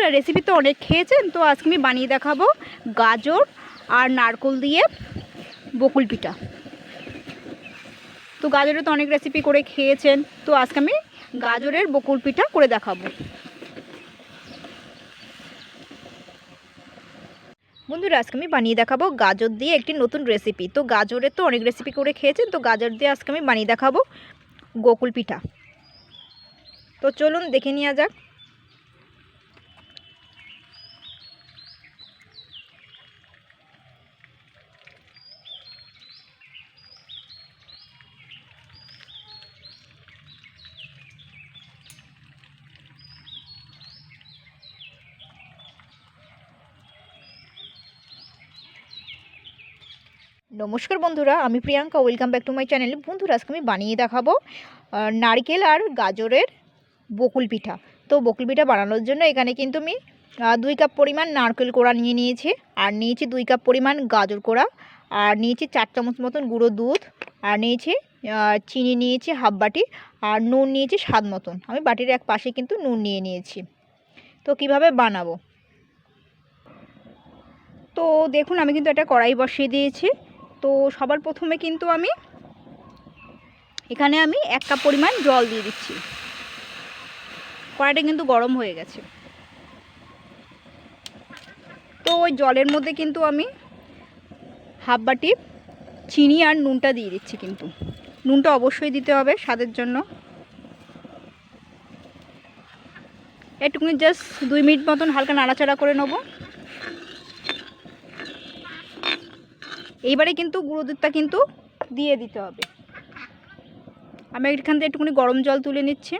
বন্ধুরা রেসিপি তো অনেক খেয়েছেন, তো আজকে আমি বানিয়ে দেখাবো গাজর আর নারকেল দিয়ে বকুল পিঠা। তো গাজরে তো অনেক রেসিপি করে খেয়েছেন, তো আজকে আমি গাজরের বকুল পিঠা করে দেখাবো। বন্ধুরা আজকে আমি বানিয়ে দেখাবো গাজর দিয়ে একটি নতুন রেসিপি। তো গাজরের তো অনেক রেসিপি করে খেয়েছেন, তো গাজর দিয়ে আজকে আমি বানিয়ে দেখাবো বকুল পিঠা। তো চলুন দেখে নেওয়া যাক। নমস্কার বন্ধুরা, আমি Priyanka, welcome back to my channel. বন্ধুরা আজকে আমি বানিয়ে দেখাবো নারকেল আর গাজরের বকুল পিঠা। তো বকুল পিঠা বানানোর জন্য এখানে কিন্তু আমি 2 কাপ পরিমাণ নারকেল কোড়া নিয়ে নিয়েছি, আর নিয়েছি 2 কাপ পরিমাণ গাজর কোড়া, আর নিয়েছি 4 চামচ মতন গুঁড়ো দুধ, আর নিয়েছি চিনি নিয়েছি হাফ বাটি, আর নুন নিয়েছি স্বাদ মতন। আমি বাটির এক পাশে কিন্তু নুন নিয়ে নিয়েছি। তো কিভাবে বানাবো, তো দেখুন আমি কিন্তু একটা কড়াই বসিয়ে দিয়েছি। তো সবার প্রথমে কিন্তু এখানে আমি 1 কাপ পরিমাণ জল দিয়ে দিচ্ছি। কড়াইটা কিন্তু গরম হয়ে গেছে। তো ওই জলের মধ্যে কিন্তু আমি হাফ বাটি চিনি আর নুনটা দিয়ে দিচ্ছি। কিন্তু নুনটা অবশ্যই দিতে হবে স্বাদের জন্য। একটুখানি জাস্ট 2 মিনিট মতন হালকা নাড়াচাড়া করে নেব। এইবারে কিন্তু গুঁড়ো দুধটা কিন্তু দিয়ে দিতে হবে। আমি এখান থেকে একটুখানি গরম জল তুলে নিচ্ছি।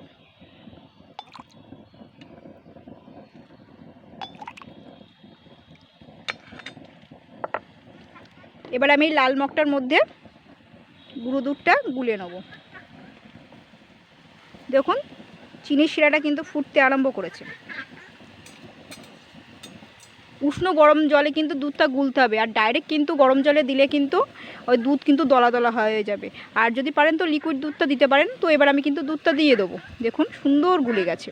এবার আমি লাল মগটার মধ্যে গুঁড়ো দুধটা গুলে নেব। দেখুন চিনির শিরাটা কিন্তু ফুটতে আরম্ভ করেছে। উষ্ণ গরম জলে কিন্তু দুধটা গুলতে হবে, আর ডাইরেক্ট কিন্তু গরম জলে দিলে কিন্তু ওই দুধ কিন্তু দলা দলা হয়ে যাবে। আর যদি পারেন তো লিকুইড দুধটা দিতে পারেন। তো এবার আমি কিন্তু দুধটা দিয়ে দেবো। দেখুন সুন্দর গুলে গেছে।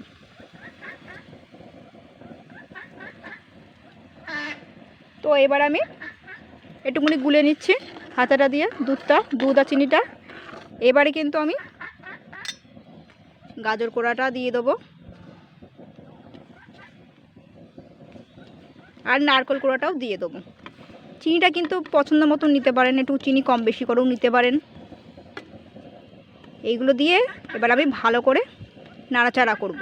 তো এবার আমি একটুখানি গুলে নিচ্ছি হাতাটা দিয়ে দুধ আর চিনিটা। এবারে কিন্তু আমি গাজর কোড়াটা দিয়ে দেবো, আর নারকেল কোড়াটাও দিয়ে দেবো। চিনিটা কিন্তু পছন্দ মতন নিতে পারেন, একটু চিনি কম বেশি করেও নিতে পারেন। এইগুলো দিয়ে এবার আমি ভালো করে নাড়াচাড়া করব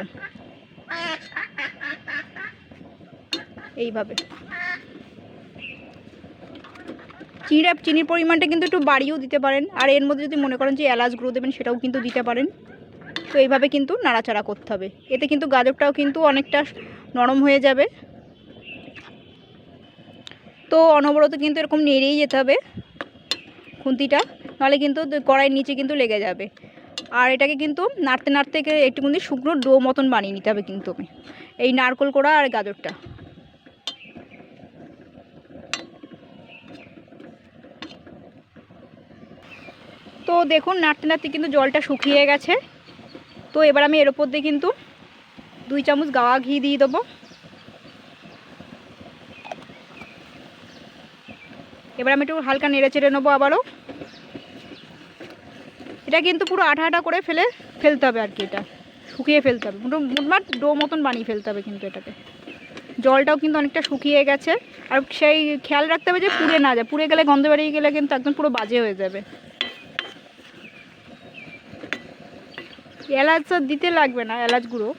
এইভাবে। চিনির পরিমাণটা কিন্তু একটু বাড়িয়েও দিতে পারেন, আর এর মধ্যে যদি মনে করেন যে এলাচ গুঁড়ো দেবেন সেটাও কিন্তু দিতে পারেন। তো এইভাবে কিন্তু নাড়াচাড়া করতে হবে। এতে কিন্তু গাজরটাও কিন্তু অনেকটা নরম হয়ে যাবে। তো অনবরত কিন্তু এরকম নেড়েই যেতে হবে খুন্তিটা, নাহলে কিন্তু কড়াইয়ের নিচে কিন্তু লেগে যাবে। আর এটাকে কিন্তু নাড়তে নাড়তে একটুখানি শুকনো ডো মতন বানিয়ে নিতে হবে কিন্তু এই নারকেল কোড়া আর গাজরটা। তো দেখুন নাড়তে নাড়তে কিন্তু জলটা শুকিয়ে গেছে। তো এবার আমি এর ওপর দিয়ে কিন্তু 2 চামচ গাওয়া ঘি দিয়ে দেবো। এবার আমি একটু হালকা নেড়ে চেড়ে নেবো আবারও। এটা কিন্তু পুরো আঠা আঠা করে ফেলতে হবে আর কি, এটা শুকিয়ে ফেলতে হবে, মোটমাট ডো মতন বানিয়ে ফেলতে হবে কিন্তু এটাকে। জলটাও কিন্তু অনেকটা শুকিয়ে গেছে। আর সেই খেয়াল রাখতে হবে যে পুড়ে না যায়, পুড়ে গেলে গন্ধ বেরিয়ে গেলে কিন্তু একদম পুরো বাজে হয়ে যাবে। এলাচ দিতে লাগবে না, এলাচ গুঁড়ো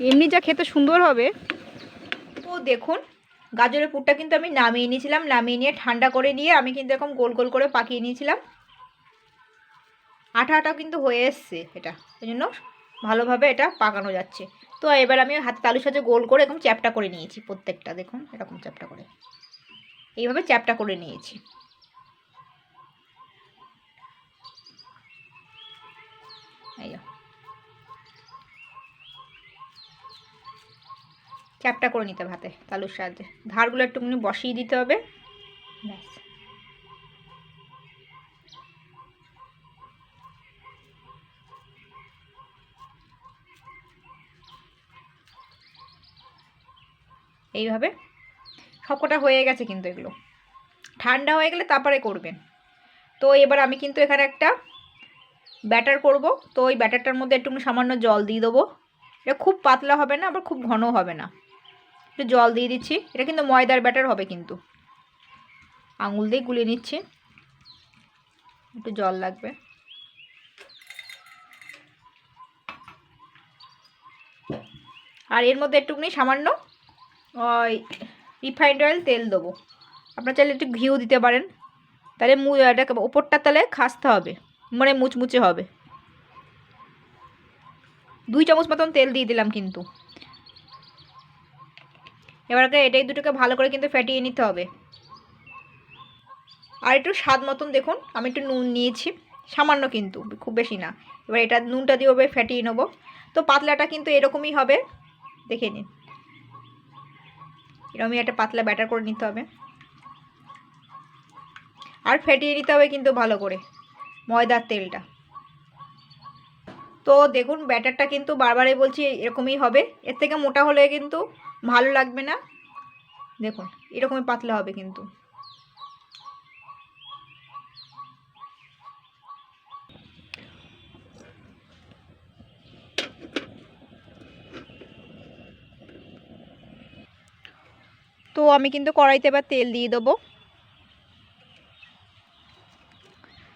এমনি যা খেতে সুন্দর হবে। তো দেখুন গাজরের পুরটা কিন্তু আমি নামিয়ে নিয়েছিলাম, নামিয়ে নিয়ে ঠান্ডা করে নিয়ে আমি কিন্তু এরকম গোল গোল করে পাকিয়ে নিয়েছিলাম। আঠা আটা কিন্তু হয়ে এসছে এটা, এই জন্য ভালোভাবে এটা পাকানো যাচ্ছে। তো এবার আমি হাতে তালুর সাথে গোল করে এরকম চ্যাপটা করে নিয়েছি প্রত্যেকটা। দেখুন এরকম চ্যাপটা করে, এইভাবে চ্যাপটা করে নিয়েছি। এই চ্যাপটা করে নিতে হবে হাতে তালুর সাহায্যে। ধারগুলো একটুখানি বসিয়ে দিতে হবে, ব্যাস। এইভাবে সবকটা হয়ে গেছে কিন্তু এগুলো ঠান্ডা হয়ে গেলে তারপরে করবেন। তো এবার আমি কিন্তু এখানে একটা ব্যাটার করব। তো ওই ব্যাটারটার মধ্যে একটু সামান্য জল দিয়ে দেবো। এটা খুব পাতলা হবে না, আবার খুব ঘন হবে না, একটু জল দিয়ে দিচ্ছি। এটা কিন্তু ময়দার ব্যাটার হবে, কিন্তু আঙুল দিয়ে গুলিয়ে নিচ্ছি, একটু জল লাগবে। আর এর মধ্যে একটুখানি সামান্য ওই রিফাইন্ড অয়েল তেল দেবো। আপনার চাইলে একটু ঘিও দিতে পারেন, তাহলে এটাকে ওপরটা তাহলে খাসতে হবে, মানে মুচমুচে হবে। 2 চামচ মতন তেল দিয়ে দিলাম কিন্তু। এবারে এটাই দুটোকে ভালো করে কিন্তু ফেটিয়ে নিতে হবে। আর একটু স্বাদ মতন দেখুন আমি একটু নুন নিয়েছি, সামান্য, কিন্তু খুব বেশি না। এবার এটা নুনটা দিয়ে ওভাবে ফেটিয়ে নেবো। তো পাতলাটা কিন্তু এরকমই হবে, দেখে নিন। এরকমই একটা পাতলা ব্যাটার করে নিতে হবে, আর ফেটিয়ে নিতে হবে কিন্তু ভালো করে ময়দার তেলটা। তো দেখুন ব্যাটারটা কিন্তু বারবারই বলছি এরকমই হবে, এর থেকে মোটা হলে কিন্তু ভালো লাগবে না। দেখুন এরকমই পাতলা হবে কিন্তু। তো আমি কিন্তু কড়াইতে এবার তেল দিয়ে দেবো।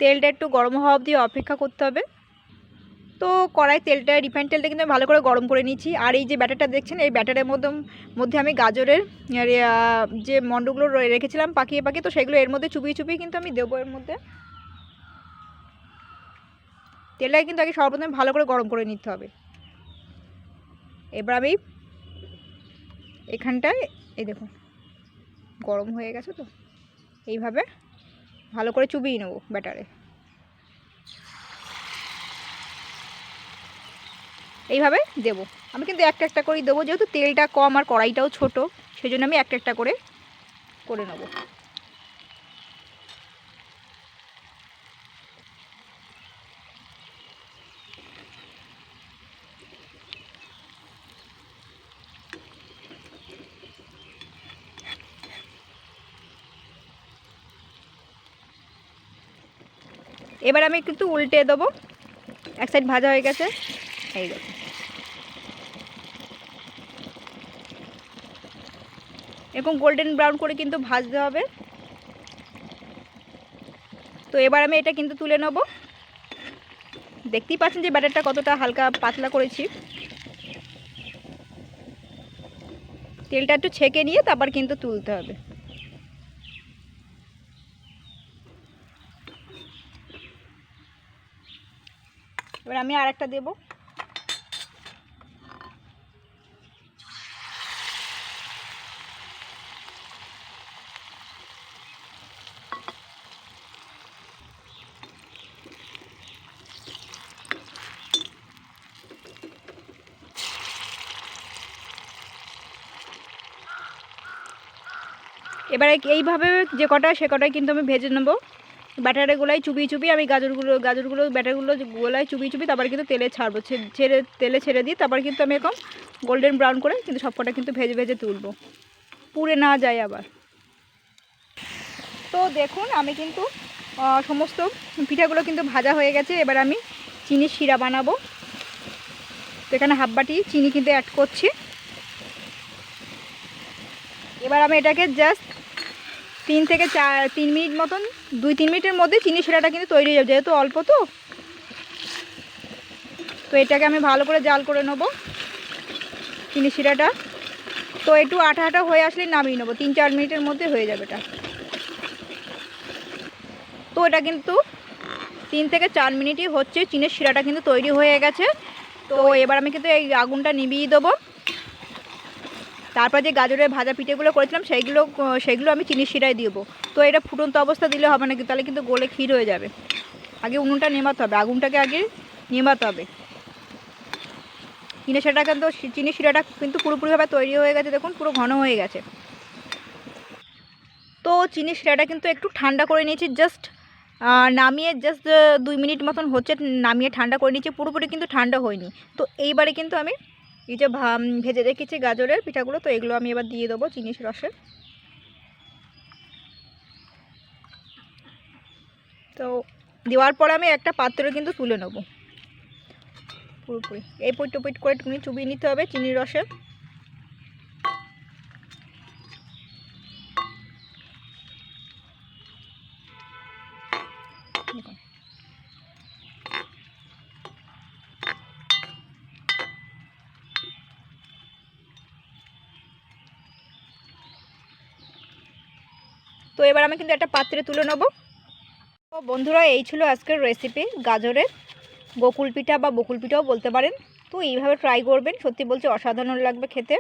তেলটা একটু গরম হওয়া অবধি অপেক্ষা করতে হবে। তো কড়াই তেলটা, রিফাইন্ড তেলটা কিন্তু আমি ভালো করে গরম করে নিচ্ছি। আর এই যে ব্যাটারটা দেখছেন, এই ব্যাটারের মধ্যে আমি গাজরের যে মন্ডগুলো রেখেছিলাম পাকিয়ে পাকিয়ে, তো সেগুলো এর মধ্যে চুপিয়ে চুপিয়ে কিন্তু আমি দেবো এর মধ্যে। তেলটাকে কিন্তু আগে সর্বপ্রথমে ভালো করে গরম করে নিতে হবে। এবার আমি এখানটায় এই দেখুন গরম হয়ে গেছে, তো এইভাবে ভালো করে চুবিয়ে নেবো ব্যাটারে। এইভাবে দেবো। আমি কিন্তু একটা একটা করেই দেবো, যেহেতু তেলটা কম আর কড়াইটাও ছোট, সেই জন্য আমি একটা একটা করে নেব। এবার আমি কিন্তু উল্টে দেবো। এক সাইড ভাজা হয়ে গেছে, এই দেখুন। এরকম গোল্ডেন ব্রাউন করে কিন্তু ভাজতে হবে। তো এবার আমি এটা কিন্তু তুলে নেব। দেখতেই পাচ্ছেন যে ব্যাটারটা কতটা হালকা পাতলা করেছি। তেলটা একটু ছেঁকে নিয়ে তারপর কিন্তু তুলতে হবে। এবার আমি আর একটা দেবো। এবারে এইভাবে যে কটা সে কটাই কিন্তু আমি ভেজে নেবো। ব্যাটারের গোলায় চুবিয়ে চুবিয়ে আমি গাজরগুলো ব্যাটারগুলো গোলায় চুবিয়ে চুবিয়ে তারপর কিন্তু তেলে ছাড়বো। তেলে ছেড়ে দিয়ে তারপর কিন্তু আমি এরকম গোল্ডেন ব্রাউন করে কিন্তু সব কটা কিন্তু ভেজে ভেজে তুলবো, পুড়ে না যায় আবার। তো দেখুন আমি কিন্তু সমস্ত পিঠাগুলো কিন্তু ভাজা হয়ে গেছে। এবার আমি চিনির শিরা বানাবো। তো এখানে হাফ বাটি চিনি কিন্তু অ্যাড করছি। এবার আমি এটাকে জাস্ট 3 মিনিট মতন, 2-3 মিনিটের মধ্যে চিনি শিরাটা কিন্তু তৈরি হয়ে যাবে, যেহেতু অল্প। তো এটাকে আমি ভালো করে জাল করে নেব চিনি শিরাটা। তো একটু আঠা আঠা হয়ে আসলে নামিয়ে নেবো, 3-4 মিনিটের মধ্যে হয়ে যাবে এটা। তো এটা কিন্তু 3 থেকে 4 মিনিটই হচ্ছে, চিনির শিরাটা কিন্তু তৈরি হয়ে গেছে। তো এবার আমি কিন্তু এই আগুনটা নিভিয়ে দেবো। তারপর যে গাজরের ভাজা পিঠেগুলো করেছিলাম সেইগুলো আমি চিনির শিরায় দেবো। তো এটা ফুটন্ত অবস্থা দিলে হবে না, কিন্তু তাহলে কিন্তু গলে ক্ষীর হয়ে যাবে। আগে উনুনটা নেভাতে হবে, আগুনটাকে আগে নেভাতে হবে। চিনির শিরাটা কিন্তু পুরোপুরিভাবে তৈরি হয়ে গেছে, দেখুন পুরো ঘন হয়ে গেছে। তো চিনির শিরাটা কিন্তু একটু ঠান্ডা করে নিয়েছি, নামিয়ে 2 মিনিট মতন হচ্ছে, নামিয়ে ঠান্ডা করে নিয়েছি, পুরোপুরি কিন্তু ঠান্ডা হয়নি। তো এইবারে কিন্তু আমি এই যে ভেজে রেখেছি গাজরের পিঠাগুলো, তো এগুলো আমি এবার দিয়ে দেবো চিনির রসে। তো দেওয়ার পরে আমি একটা পাত্রে কিন্তু তুলে নেব পুরোপুরি। এই পিট করে একটুখানি চুবিয়ে নিতে হবে চিনির রসে। তো এবার আমি কিন্তু একটা পাত্রে তুলে নেব। তো বন্ধুরা, এই ছিল আজকের রেসিপি গাজরের গোকুল পিঠা বা বকুল পিঠাও বলতে পারেন। তো এইভাবে ট্রাই করবেন, সত্যি বলছি অসাধারণ লাগবে খেতে।